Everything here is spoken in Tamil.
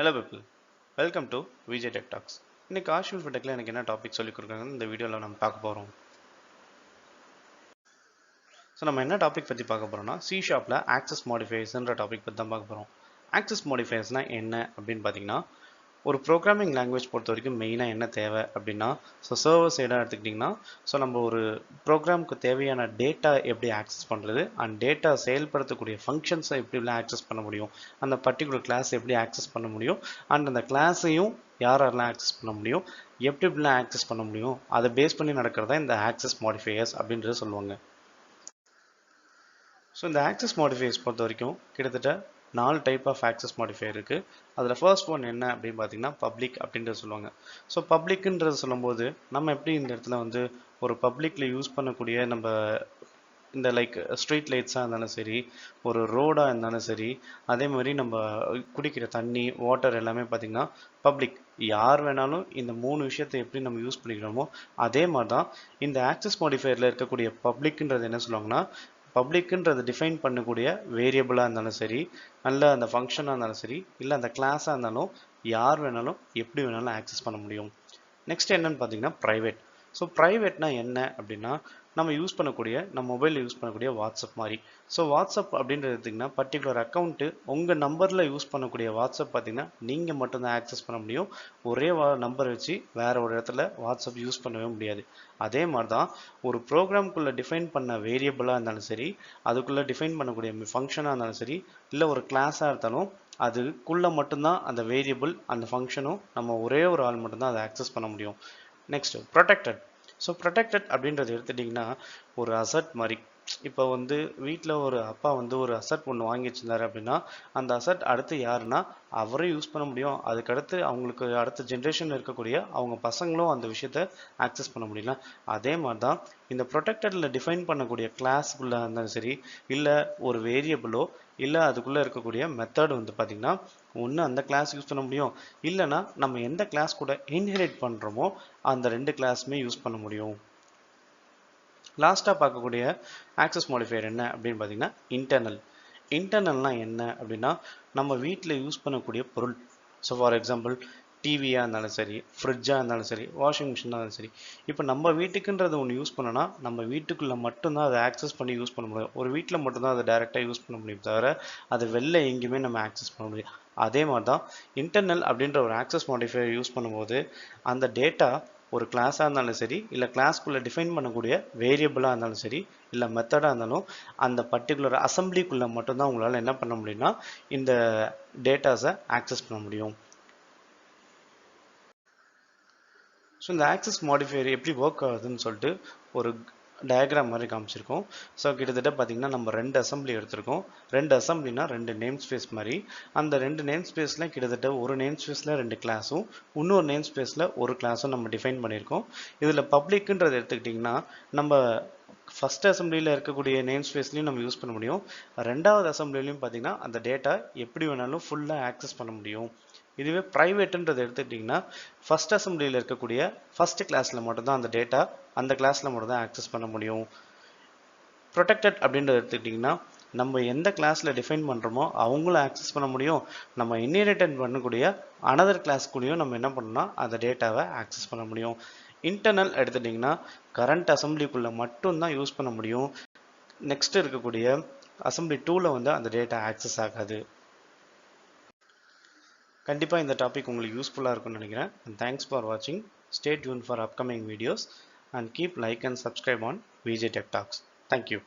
Hello people, welcome to VJ Tech Talks. இன்னைக்கு ஆஷுவல் ஃபிடெக்ல எனக்கு என்ன டாபிக் சொல்லி கொடுக்குறாங்கன்னு இந்த வீடியோவில் நம்ம பார்க்க போகிறோம். ஸோ நம்ம என்ன டாபிக் பற்றி பார்க்க போகிறோம்னா C# ஆக்சஸ் மாடிஃபையர்ஸ்ன்ற டாபிக் பற்றி தான் பார்க்க போகிறோம். ஆக்சஸ் மாடிஃபையர்ஸ்னால் என்ன அப்படின்னு பார்த்தீங்கன்னா, ஒரு ப்ரோக்ராமிங் லாங்குவேஜ் பொறுத்த வரைக்கும் மெயினாக என்ன தேவை அப்படின்னா, ஸோ சர்வர் சைடாக எடுத்துக்கிட்டிங்கன்னா, ஸோ நம்ம ஒரு ப்ரோக்ராமுக்கு தேவையான டேட்டா எப்படி ஆக்சஸ் பண்ணுறது அண்ட் டேட்டா செயல்படுத்தக்கூடிய ஃபங்க்ஷன்ஸை எப்படிலாம் ஆக்சஸ் பண்ண முடியும், அந்த பர்டிகுலர் கிளாஸ் எப்படி ஆக்சஸ் பண்ண முடியும் அண்ட் அந்த கிளாஸையும் யாரெல்லாம் ஆக்சஸ் பண்ண முடியும், எப்படி எப்படிலாம் ஆக்சஸ் பண்ண முடியும், அதை பேஸ் பண்ணி நடக்கிறதா இந்த ஆக்சஸ் மாடிஃபையர்ஸ் அப்படின்றது சொல்லுவாங்க. ஸோ இந்த ஆக்சஸ் மாடிஃபையர்ஸ் பொறுத்த வரைக்கும் கிட்டத்தட்ட 4 டைப் ஆஃப் ஆக்சஸ் மாடிஃபையர் இருக்குது. அதில் ஃபர்ஸ்ட் ஒன் என்ன அப்படின்னு பார்த்தீங்கன்னா பப்ளிக் அப்படின்றது சொல்லுவாங்க. ஸோ பப்ளிக்ன்றது சொல்லும்போது நம்ம எப்படி இந்த இடத்துல வந்து ஒரு பப்ளிக்கில் யூஸ் பண்ணக்கூடிய நம்ம இந்த லைக் ஸ்ட்ரீட் லைட்ஸாக இருந்தாலும் சரி, ஒரு ரோடாக இருந்தாலும் சரி, அதே மாதிரி நம்ம குடிக்கிற தண்ணி வாட்டர் எல்லாமே பார்த்திங்கன்னா பப்ளிக், யார் வேணாலும் இந்த 3 விஷயத்தை எப்படி நம்ம யூஸ் பண்ணிக்கிறோமோ அதே மாதிரி தான் இந்த ஆக்சஸ் மாடிஃபையரில் இருக்கக்கூடிய பப்ளிக்ன்றது என்ன சொல்லுவாங்கன்னா, பப்ளிக்ன்றது டிஃபைன் பண்ணக்கூடிய வேரியபிளாக இருந்தாலும் சரி, நல்ல அந்த ஃபங்க்ஷனாக இருந்தாலும் சரி, இல்லை அந்த கிளாஸாக இருந்தாலும் யார் வேணாலும் எப்படி வேணாலும் ஆக்சஸ் பண்ண முடியும். நெக்ஸ்ட் என்னன்னு பார்த்தீங்கன்னா ப்ரைவேட். ஸோ ப்ரைவேட்னா என்ன அப்படின்னா, நம்ம யூஸ் பண்ணக்கூடிய நம்ம மொபைலில் யூஸ் பண்ணக்கூடிய வாட்ஸ்அப் மாதிரி. ஸோ வாட்ஸ்அப் அப்படின்றது எடுத்திங்கன்னா பர்டிகுலர் அக்கௌண்ட்டு உங்கள் நம்பரில் யூஸ் பண்ணக்கூடிய வாட்ஸ்அப் பார்த்திங்கன்னா நீங்கள் மட்டும்தான் ஆக்சஸ் பண்ண முடியும். ஒரே நம்பர் வச்சு வேறு ஒரு இடத்துல வாட்ஸ்அப் யூஸ் பண்ணவே முடியாது. அதே மாதிரி தான் ஒரு ப்ரோக்ராம்குள்ளே டிஃபைன் பண்ண வேரியபிளாக இருந்தாலும் சரி, அதுக்குள்ளே டிஃபைன் பண்ணக்கூடிய ஃபங்க்ஷனாக இருந்தாலும் சரி, இல்லை ஒரு கிளாஸாக இருந்தாலும் அதுக்குள்ளே மட்டும்தான் அந்த வேரியபிள் அந்த ஃபங்க்ஷனும் நம்ம ஒரே ஒரு ஆள் மட்டும்தான் அதை ஆக்சஸ் பண்ண முடியும். Next protected. ஸோ ப்ரொடெக்டட் அப்படின்றது எடுத்துட்டிங்கன்னா ஒரு அசட் மாதிரி. இப்போ வந்து வீட்டில் ஒரு அப்பா வந்து ஒரு அசட் ஒன்று வாங்கி வச்சிருந்தாரு அப்படின்னா, அந்த அசட் அடுத்து யாருன்னா அவரே யூஸ் பண்ண முடியும். அதுக்கடுத்து அவங்களுக்கு அடுத்த ஜென்ரேஷன் இருக்கக்கூடிய அவங்க பசங்களும் அந்த விஷயத்த ஆக்சஸ் பண்ண முடியல. அதே மாதிரி தான் இந்த ப்ரொடெக்டடில் டிஃபைன் பண்ணக்கூடிய கிளாஸுக்குள்ளே இருந்தாலும் சரி, இல்லை ஒரு வேரியபிளோ இல்லை அதுக்குள்ளே இருக்கக்கூடிய மெத்தட் வந்து பார்த்திங்கன்னா ஒன்று அந்த கிளாஸ் யூஸ் பண்ண முடியும், இல்லைனா நம்ம எந்த கிளாஸ் கூட இன்ஹெரிட் பண்ணுறோமோ அந்த 2 கிளாஸுமே யூஸ் பண்ண முடியும். லாஸ்ட்டாக பார்க்கக்கூடிய ஆக்சஸ் மாடிஃபையர் என்ன அப்படின்னு பார்த்தீங்கன்னா இன்டர்னல். இன்டர்னல்னால் என்ன அப்படின்னா, நம்ம வீட்டில் யூஸ் பண்ணக்கூடிய பொருள். ஸோ ஃபார் எக்ஸாம்பிள் டிவியாக இருந்தாலும் சரி, ஃப்ரிட்ஜாக இருந்தாலும் சரி, வாஷிங் மிஷினாக இருந்தாலும் சரி, இப்போ நம்ம வீட்டுக்குன்றது ஒன்று யூஸ் பண்ணோன்னா நம்ம வீட்டுக்குள்ளே மட்டும்தான் அதை ஆக்சஸ் பண்ணி யூஸ் பண்ண முடியும். ஒரு வீட்டில் மட்டும்தான் அதை டைரெக்டாக யூஸ் பண்ண முடியும் தவிர அது வெளில எங்கேயுமே நம்ம ஆக்சஸ் பண்ண முடியும். அதே மாதிரி தான் இன்டர்னல் அப்படின்ற ஒரு ஆக்சஸ் மாடிஃபையர் யூஸ் பண்ணும்போது அந்த டேட்டா ஒரு கிளாஸாக இருந்தாலும் சரி, இல்லை கிளாஸ்க்குள்ளே டிஃபைன் பண்ணக்கூடிய வேரியபிளாக இருந்தாலும் சரி, இல்லை மெத்தடாக இருந்தாலும் அந்த பர்டிகுலர் அசம்பிளிக்குள்ளே மட்டும்தான் உங்களால் என்ன பண்ண முடியும்னா இந்த டேட்டாஸை ஆக்சஸ் பண்ண முடியும். ஸோ இந்த ஆக்சஸ் மாடிஃபையர் எப்படி ஒர்க் ஆகுதுன்னு சொல்லிட்டு ஒரு டயக்ராம் மாதிரி காமிச்சிருக்கோம். ஸோ கிட்டத்தட்ட பார்த்திங்கன்னா நம்ம 2 அசம்பிளி எடுத்திருக்கோம். 2 அசம்பிளினா 2 நேம் ஸ்பேஸ் மாதிரி. அந்த 2 நேம் ஸ்பேஸில் கிட்டத்தட்ட ஒரு நேம் ஸ்பேஸில் 2 கிளாஸும் இன்னொரு நேம் ஸ்பேஸில் ஒரு கிளாஸும் நம்ம டிஃபைன் பண்ணியிருக்கோம். இதில் பப்ளிக்குன்றது எடுத்துக்கிட்டிங்கன்னா நம்ம ஃபஸ்ட் அசம்பிளியில் இருக்கக்கூடிய நேம் ஸ்பேஸ்லையும் நம்ம யூஸ் பண்ண முடியும். 2வது அசம்பிளிலையும் பார்த்திங்கன்னா அந்த டேட்டா எப்படி வேணாலும் ஃபுல்லாக ஆக்சஸ் பண்ண முடியும். இதுவே ப்ரைவேட்டுன்றது எடுத்துக்கிட்டிங்கன்னா ஃபஸ்ட் அசம்பிளியில் இருக்கக்கூடிய ஃபஸ்ட் கிளாஸில் மட்டும்தான் அந்த டேட்டா அந்த கிளாஸில் மட்டும்தான் ஆக்சஸ் பண்ண முடியும். ப்ரொடெக்டட் அப்படின்றது எடுத்துக்கிட்டிங்கன்னா நம்ம எந்த கிளாஸில் டிஃபைன் பண்ணுறோமோ அவங்களும் ஆக்சஸ் பண்ண முடியும். நம்ம இன்ஹெரிட்டட் பண்ணக்கூடிய அனதர் கிளாஸ்க்குள்ளேயும் நம்ம என்ன பண்ணோம்னா அந்த டேட்டாவை ஆக்சஸ் பண்ண முடியும். இன்டர்னல் எடுத்துட்டிங்கன்னா கரண்ட் அசம்பிளிக்குள்ளே மட்டும்தான் யூஸ் பண்ண முடியும். நெக்ஸ்ட் இருக்கக்கூடிய அசம்பிளி 2ல் வந்து அந்த டேட்டா ஆக்சஸ் ஆகாது. கண்டிப்பாக இந்த டாபிக் உங்களுக்கு யூஸ்ஃபுல்லாக இருக்கும்னு நினைக்கிறேன். And thanks for watching. Stay tuned for upcoming videos and keep like and subscribe on VJ Tech Talks. Thank you.